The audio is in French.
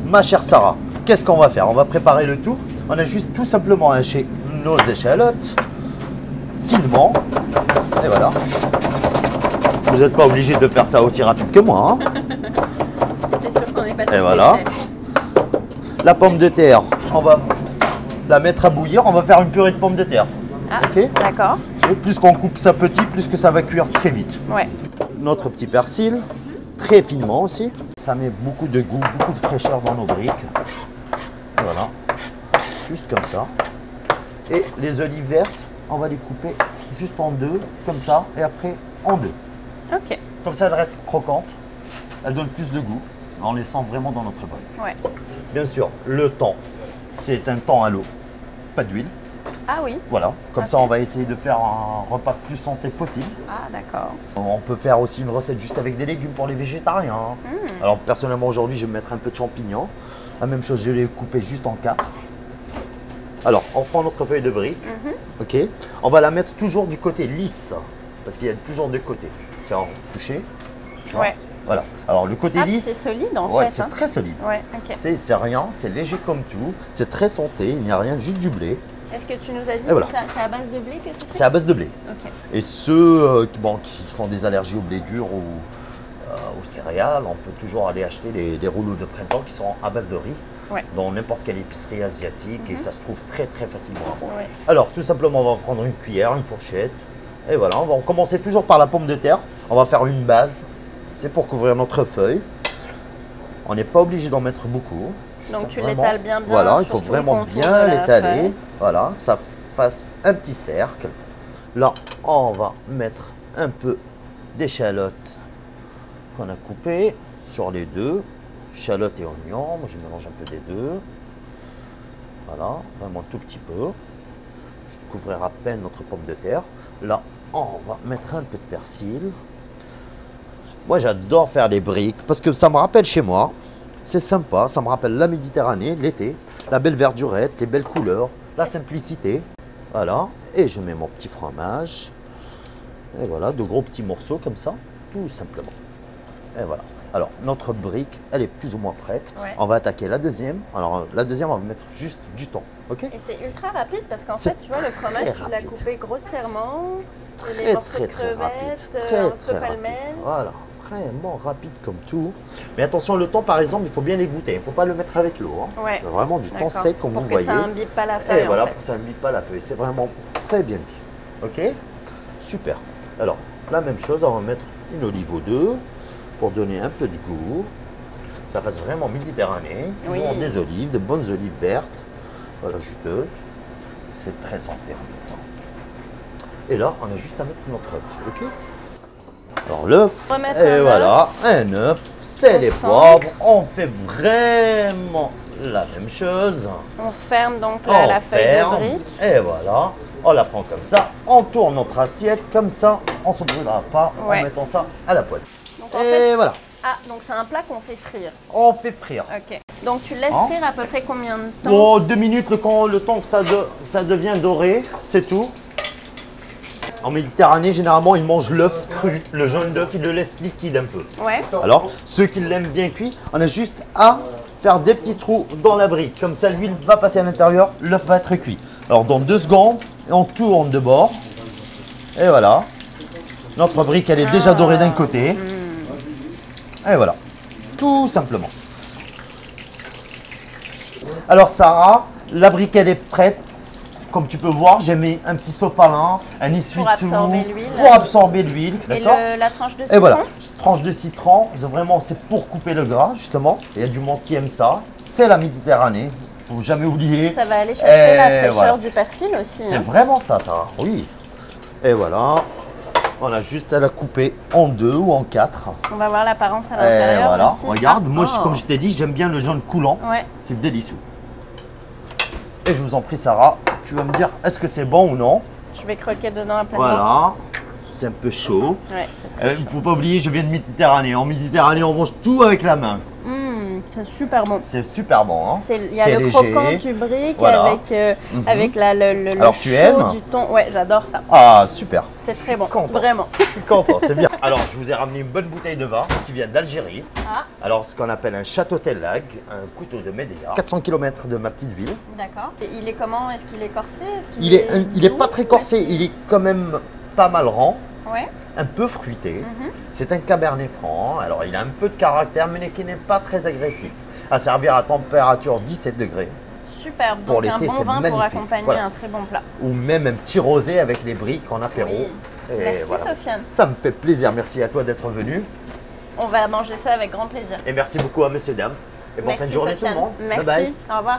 ma chère Sarah, qu'est-ce qu'on va faire? On va préparer le tout. On a juste tout simplement haché nos échalotes finement. Et voilà. Vous n'êtes pas obligé de faire ça aussi rapide que moi. Hein. C'est sûr qu'on n'est pas tous et voilà. La pomme de terre, on va la mettre à bouillir. On va faire une purée de pommes de terre. Ah, ok. D'accord. Et plus qu'on coupe ça petit, plus que ça va cuire très vite. Ouais. Notre petit persil, très finement aussi. Ça met beaucoup de goût, beaucoup de fraîcheur dans nos briques. Voilà. Juste comme ça. Et les olives vertes, on va les couper juste en deux, comme ça, et après en deux. Ok. Comme ça, elles restent croquantes. Elles donnent plus de goût. On les sent vraiment dans notre bol. Ouais. Bien sûr, le thon, c'est un thon à l'eau, pas d'huile. Ah oui. Voilà, comme Ok. ça on va essayer de faire un repas plus santé possible. Ah d'accord. On peut faire aussi une recette juste avec des légumes pour les végétariens. Alors personnellement aujourd'hui je vais mettre un peu de champignons. La même chose, je vais les couper juste en 4. Alors on prend notre feuille de brique, ok. On va la mettre toujours du côté lisse, parce qu'il y a toujours deux côtés. C'est en touché. Ouais. Voilà. Alors le côté Ah, lisse. c'est solide en ouais, fait. c'est hein. très solide. Ouais, ok. C'est rien, c'est léger comme tout, c'est très santé, il n'y a rien, juste du blé. Est-ce que tu nous as dit Et voilà. que c'est à base de blé que c'est fait? C'est à base de blé. Ok. Et ceux bon, qui font des allergies au blé dur ou aux céréales, on peut toujours aller acheter les rouleaux de printemps qui sont à base de riz, Ouais. dans n'importe quelle épicerie asiatique, et ça se trouve très très facilement à avoir. Ouais. Alors tout simplement on va prendre une cuillère, une fourchette, et voilà, on va commencer toujours par la pomme de terre. On va faire une base, c'est pour couvrir notre feuille. On n'est pas obligé d'en mettre beaucoup. Donc tu Vraiment, l'étales bien. Voilà, il sur faut tout le vraiment contour bien de la l'étaler. feuille. Voilà, que ça fasse un petit cercle. Là, on va mettre un peu d'échalotes qu'on a coupées sur les deux. Échalotes et oignons. Moi, je mélange un peu des deux. Voilà, vraiment tout petit peu. Je couvrir à peine notre pomme de terre. Là, on va mettre un peu de persil. Moi, j'adore faire des briques parce que ça me rappelle chez moi. C'est sympa, ça me rappelle la Méditerranée, l'été, la belle verdurette, les belles couleurs, la simplicité. Voilà, et je mets mon petit fromage. Et voilà, de gros petits morceaux comme ça, tout simplement. Et voilà. Alors, notre brique, elle est plus ou moins prête. Ouais. On va attaquer la deuxième. Alors, la deuxième, on va mettre juste du thon, ok? Et c'est ultra rapide parce qu'en C'est fait, tu vois, le fromage, très tu l'as rapide. coupé grossièrement. et les Très, morceaux très, de très rapide. crevettes, Très, entre très rapide. pêle-mêle. Voilà, vraiment rapide comme tout. Mais attention, le thon, par exemple, il faut bien les goûter. Il ne faut pas le mettre avec l'eau. Hein. Ouais. Vraiment du thon D'accord. sec, comme Pour vous que voyez. ça imbibe pas la feuille, Et voilà, en fait. pour que ça ne pas la feuille. C'est vraiment très bien dit. Ok? Super. Alors, la même chose, on va mettre une olive ou deux pour donner un peu de goût. Que ça fasse vraiment Méditerranée. Oui. Toujours des olives, de bonnes olives vertes. Voilà, juteuses. C'est très santé en même temps. Et là, on a juste à mettre notre œuf. Ok? Alors l'œuf, Remettre et un voilà, un œuf, c'est Au les centre. poivres. On fait vraiment la même chose. On ferme donc On la feuille ferme, de brique. et voilà, on la prend comme ça, on tourne notre assiette comme ça, on ne se brûlera pas Ouais. en mettant ça à la poêle. Donc, en Et fait- voilà, Ah, donc c'est un plat qu'on fait frire. on fait frire. Ok. Donc tu laisses Hein frire à peu près combien de temps? Oh, 2 minutes, le temps que ça devient doré, c'est tout. En Méditerranée, généralement, ils mangent l'œuf cru. Le jaune d'œuf, ils le laissent liquide un peu. Ouais. Alors, ceux qui l'aiment bien cuit, on a juste à faire des petits trous dans la brique. Comme ça, l'huile va passer à l'intérieur, l'œuf va être cuit. Alors, dans 2 secondes, on tourne de bord. Et voilà. Notre brique, elle est déjà dorée d'un côté. Et voilà. Tout simplement. Alors, Sarah, la brique, elle est prête. Comme tu peux voir, j'ai mis un petit sopalin, un essuie-tout absorber l'huile. pour absorber l'huile. Et D'accord? la tranche de citron? Et voilà, tranche de citron, vraiment c'est pour couper le gras justement. Il y a du monde qui aime ça. C'est la Méditerranée, faut jamais oublier. Ça va aller chercher la fraîcheur voilà. du persil aussi. C'est hein. vraiment ça, Sarah, oui. Et voilà, on a juste à la couper en 2 ou en 4. On va voir l'apparence à Et l'intérieur. voilà, aussi. regarde, moi Oh. comme je t'ai dit, j'aime bien le jaune coulant. Ouais. C'est délicieux. Et je vous en prie, Sarah, tu vas me dire est-ce que c'est bon ou non? Je vais croquer dedans à pleine Voilà, c'est un peu chaud. dent. Ouais, c'est très Il ne faut pas oublier, je viens de Méditerranée. En Méditerranée, on mange tout avec la main. C'est super bon. C'est super bon. Hein. Il y a le léger. croquant du brick Voilà. avec le Alors, tu chaud aimes du thon. Ouais, j'adore ça. Ah, super. C'est Je très suis bon, content. vraiment. Je suis content, c'est bien. Alors, je vous ai ramené une bonne bouteille de vin qui vient d'Algérie. Ah, Alors, ce qu'on appelle un Château Tellag, un couteau de Médéa. 400 km de ma petite ville. d'accord. Et il est comment? Est-ce qu'il est corsé? Il est pas très corsé, il est quand même pas mal rond. Ouais. Un peu fruité. Mhm. C'est un cabernet franc. Alors, il a un peu de caractère, mais qui n'est pas très agressif. À servir à température 17 degrés. Super. Pour Donc un l'été, bon c'est vin pour magnifique. accompagner Voilà. un très bon plat. Ou même un petit rosé avec les briques en apéro. Oui. Et Merci voilà. Sofiane. Ça me fait plaisir. Merci à toi d'être venu. On va manger ça avec grand plaisir. Et merci beaucoup à messieurs, dames. Et bonne fin de Merci journée tout le Sofiane. monde. Merci. Bye bye. Au revoir.